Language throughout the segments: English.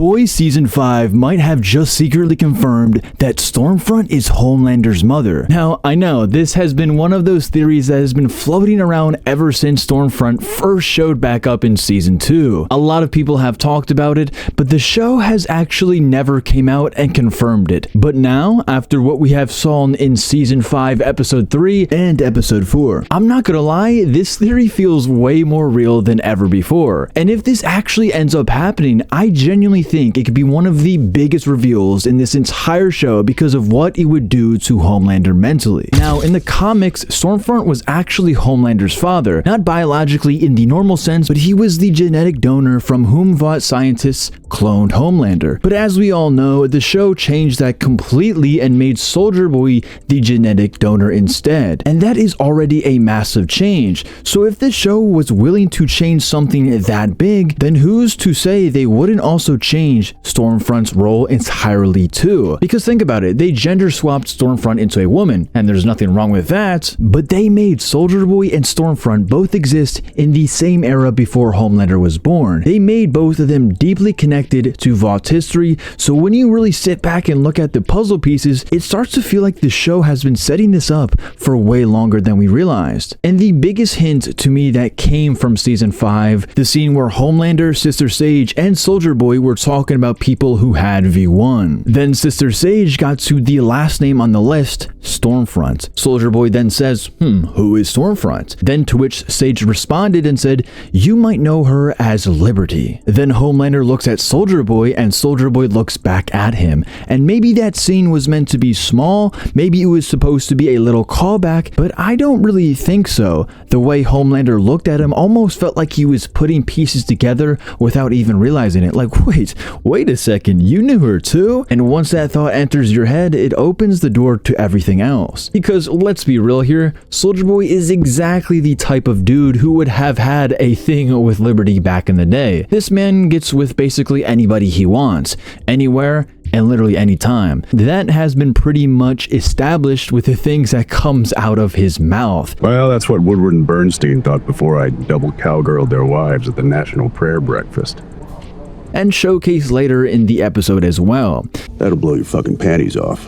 Boys Season 5 might have just secretly confirmed that Stormfront is Homelander's mother. Now, I know this has been one of those theories that has been floating around ever since Stormfront first showed back up in Season 2. A lot of people have talked about it, but the show has actually never came out and confirmed it. But now, after what we have saw in Season 5, Episode 3 and Episode 4, I'm not gonna lie, this theory feels way more real than ever before. And if this actually ends up happening, I genuinely think it could be one of the biggest reveals in this entire show because of what it would do to Homelander mentally. Now, in the comics, Stormfront was actually Homelander's father, not biologically in the normal sense, but he was the genetic donor from whom Vought scientists cloned Homelander. But as we all know, the show changed that completely and made Soldier Boy the genetic donor instead. And that is already a massive change. So if this show was willing to change something that big, then who's to say they wouldn't also change Stormfront's role entirely too? Because think about it, they gender swapped Stormfront into a woman, and there's nothing wrong with that, but they made Soldier Boy and Stormfront both exist in the same era before Homelander was born. They made both of them deeply connected to Vaught's history, so when you really sit back and look at the puzzle pieces, it starts to feel like the show has been setting this up for way longer than we realized. And the biggest hint to me that came from Season 5, the scene where Homelander, Sister Sage, and Soldier Boy were talking about people who had V1. Then Sister Sage got to the last name on the list, Stormfront. Soldier Boy then says, who is Stormfront? Then to which Sage responded and said, you might know her as Liberty. Then Homelander looks at Soldier Boy and Soldier Boy looks back at him. And maybe that scene was meant to be small, maybe it was supposed to be a little callback, but I don't really think so. The way Homelander looked at him almost felt like he was putting pieces together without even realizing it. Like, wait a second, you knew her too? And once that thought enters your head, it opens the door to everything else. Because let's be real here, Soldier Boy is exactly the type of dude who would have had a thing with Liberty back in the day. This man gets with basically anybody he wants, anywhere, and literally any time. That has been pretty much established with the things that comes out of his mouth. Well, that's what Woodward and Bernstein thought before I double cowgirled their wives at the National Prayer Breakfast. And showcased later in the episode as well. That'll blow your fucking panties off.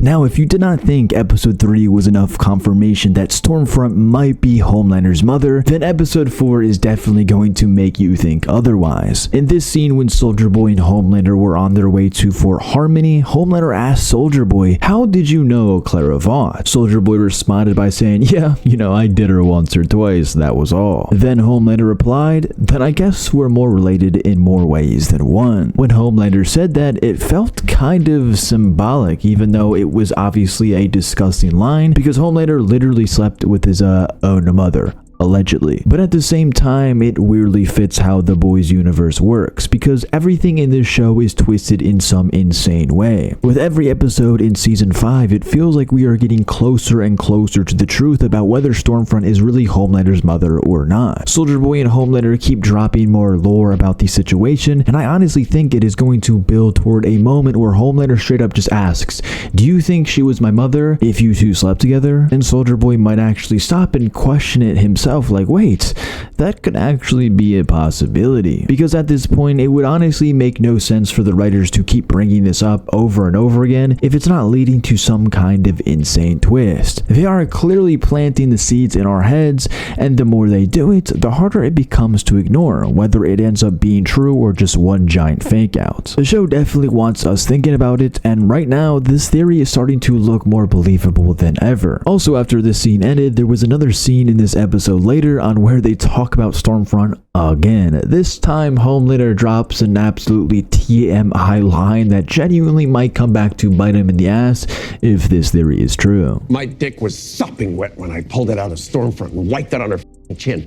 Now, if you did not think Episode 3 was enough confirmation that Stormfront might be Homelander's mother, then Episode 4 is definitely going to make you think otherwise. In this scene when Soldier Boy and Homelander were on their way to Fort Harmony, Homelander asked Soldier Boy, how did you know Clara Vought? Soldier Boy responded by saying, yeah, I did her once or twice, that was all. Then Homelander replied, then I guess we're more related in more ways than one. When Homelander said that, it felt kind of symbolic, even though it was obviously a disgusting line, because Homelander literally slept with his own mother. Allegedly. But at the same time, it weirdly fits how the boys universe works, because everything in this show is twisted in some insane way. With every episode in Season 5, it feels like we are getting closer and closer to the truth about whether Stormfront is really Homelander's mother or not. Soldier Boy and Homelander keep dropping more lore about the situation, and I honestly think it is going to build toward a moment where Homelander straight up just asks, do you think she was my mother if you two slept together? And Soldier Boy might actually stop and question it himself, like, wait, that could actually be a possibility. Because at this point, it would honestly make no sense for the writers to keep bringing this up over and over again if it's not leading to some kind of insane twist. They are clearly planting the seeds in our heads, and the more they do it, the harder it becomes to ignore, whether it ends up being true or just one giant fake out. The show definitely wants us thinking about it, and right now, this theory is starting to look more believable than ever. Also, after this scene ended, there was another scene in this episode later on where they talk about Stormfront again. This time, Homelander drops an absolutely TMI line that genuinely might come back to bite him in the ass if this theory is true. My dick was sopping wet when I pulled it out of Stormfront and wiped it on her chin.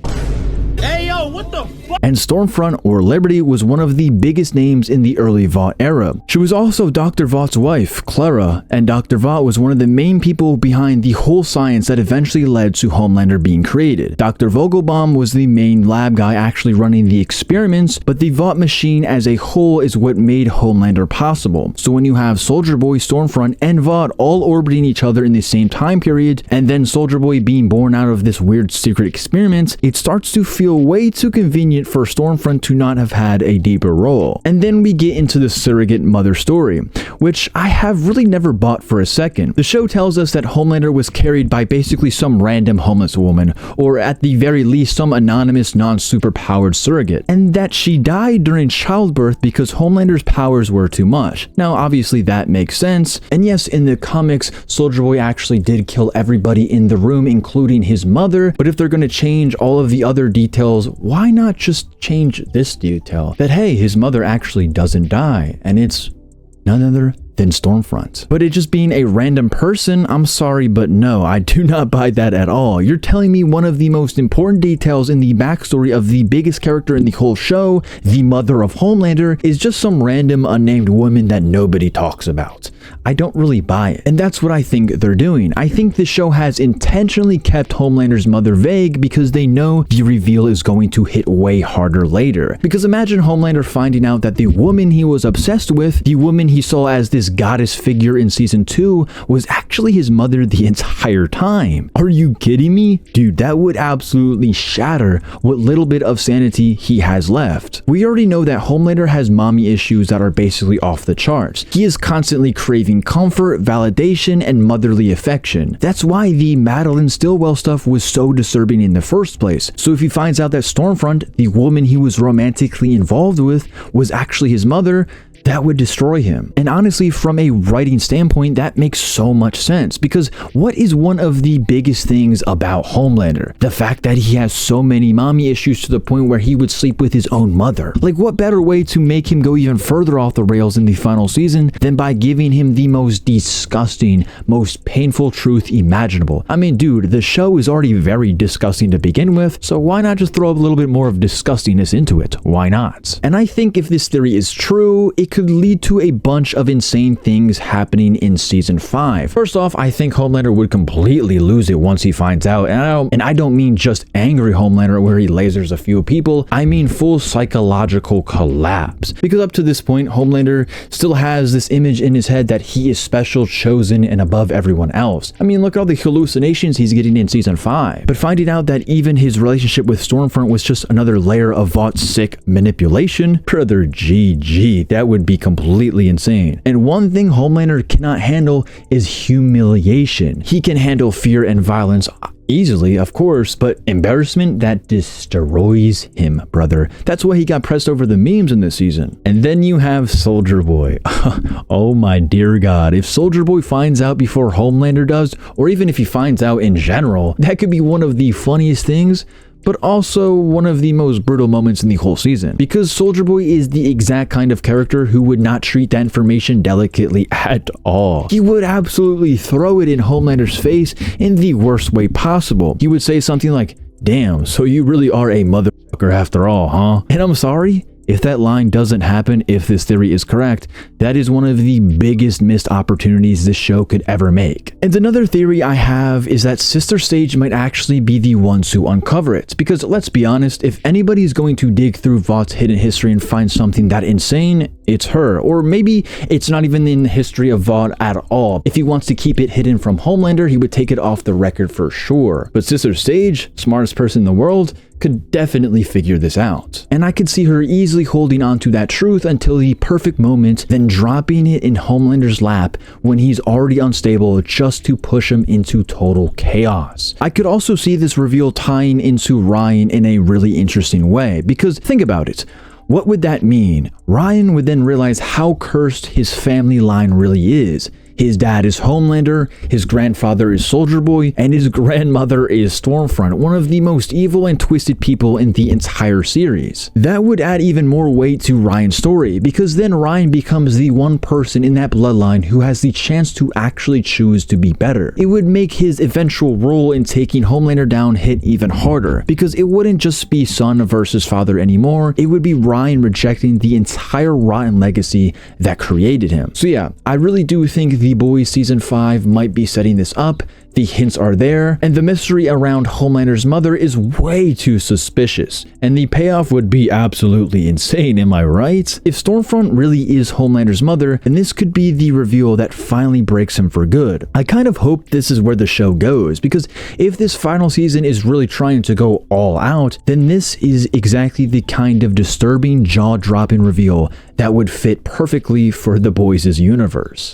Hey, yo, what the fuck? And Stormfront, or Liberty, was one of the biggest names in the early Vought era. She was also Dr. Vaught's wife, Clara, and Dr. Vought was one of the main people behind the whole science that eventually led to Homelander being created. Dr. Vogelbaum was the main lab guy actually running the experiments, but the Vought machine as a whole is what made Homelander possible. So when you have Soldier Boy, Stormfront, and Vought all orbiting each other in the same time period, and then Soldier Boy being born out of this weird secret experiment, it starts to feel way too convenient for Stormfront to not have had a deeper role. And then we get into the surrogate mother story, which I have really never bought for a second. The show tells us that Homelander was carried by basically some random homeless woman, or at the very least some anonymous non-superpowered surrogate, and that she died during childbirth because Homelander's powers were too much. Now obviously that makes sense, and yes, in the comics, Soldier Boy actually did kill everybody in the room, including his mother, but if they're going to change all of the other details, why not just change this detail? That hey, his mother actually doesn't die, and it's none other than Stormfront. But it just being a random person, I'm sorry, but no, I do not buy that at all. You're telling me one of the most important details in the backstory of the biggest character in the whole show, the mother of Homelander, is just some random unnamed woman that nobody talks about. I don't really buy it. And that's what I think they're doing. I think the show has intentionally kept Homelander's mother vague because they know the reveal is going to hit way harder later. Because imagine Homelander finding out that the woman he was obsessed with, the woman he saw as this goddess figure in season 2, was actually his mother the entire time. Are you kidding me? Dude, that would absolutely shatter what little bit of sanity he has left. We already know that Homelander has mommy issues that are basically off the charts. He is constantly craving comfort, validation, and motherly affection. That's why the Madeline Stillwell stuff was so disturbing in the first place. So if he finds out that Stormfront, the woman he was romantically involved with, was actually his mother, that would destroy him. And honestly, from a writing standpoint, that makes so much sense, because what is one of the biggest things about Homelander? The fact that he has so many mommy issues to the point where he would sleep with his own mother. Like, what better way to make him go even further off the rails in the final season than by giving him the most disgusting, most painful truth imaginable? I mean, dude, the show is already very disgusting to begin with, so why not just throw a little bit more of disgustingness into it? Why not? And I think if this theory is true, it could lead to a bunch of insane things happening in season 5. First off, I think Homelander would completely lose it once he finds out, and I don't mean just angry Homelander where he lasers a few people, I mean full psychological collapse. Because up to this point, Homelander still has this image in his head that he is special, chosen, and above everyone else. I mean, look at all the hallucinations he's getting in season 5. But finding out that even his relationship with Stormfront was just another layer of Vought's sick manipulation, brother GG, that would be completely insane. And one thing Homelander cannot handle is humiliation. He can handle fear and violence easily, of course, but embarrassment, that destroys him, brother. That's why he got pressed over the memes in this season. And then you have Soldier Boy. Oh my dear God. If Soldier Boy finds out before Homelander does, or even if he finds out in general, that could be one of the funniest things, but also one of the most brutal moments in the whole season. Because Soldier Boy is the exact kind of character who would not treat that information delicately at all. He would absolutely throw it in Homelander's face in the worst way possible. He would say something like, "Damn, so you really are a motherfucker after all, huh?" And I'm sorry, if that line doesn't happen, if this theory is correct, that is one of the biggest missed opportunities this show could ever make. And another theory I have is that Sister Sage might actually be the ones who uncover it. Because let's be honest, if anybody's going to dig through Vought's hidden history and find something that insane, it's her. Or maybe it's not even in the history of Vought at all. If he wants to keep it hidden from Homelander, he would take it off the record for sure. But Sister Sage, smartest person in the world, could definitely figure this out. And I could see her easily holding on to that truth until the perfect moment, then dropping it in Homelander's lap when he's already unstable just to push him into total chaos. I could also see this reveal tying into Ryan in a really interesting way, because think about it. What would that mean? Ryan would then realize how cursed his family line really is. His dad is Homelander, his grandfather is Soldier Boy, and his grandmother is Stormfront, one of the most evil and twisted people in the entire series. That would add even more weight to Ryan's story, because then Ryan becomes the one person in that bloodline who has the chance to actually choose to be better. It would make his eventual role in taking Homelander down hit even harder, because it wouldn't just be son versus father anymore, it would be Ryan rejecting the entire rotten legacy that created him. So yeah, I really do think The Boys Season 5 might be setting this up. The hints are there, and the mystery around Homelander's mother is way too suspicious, and the payoff would be absolutely insane, am I right? If Stormfront really is Homelander's mother, then this could be the reveal that finally breaks him for good. I kind of hope this is where the show goes, because if this final season is really trying to go all out, then this is exactly the kind of disturbing, jaw-dropping reveal that would fit perfectly for The Boys' universe.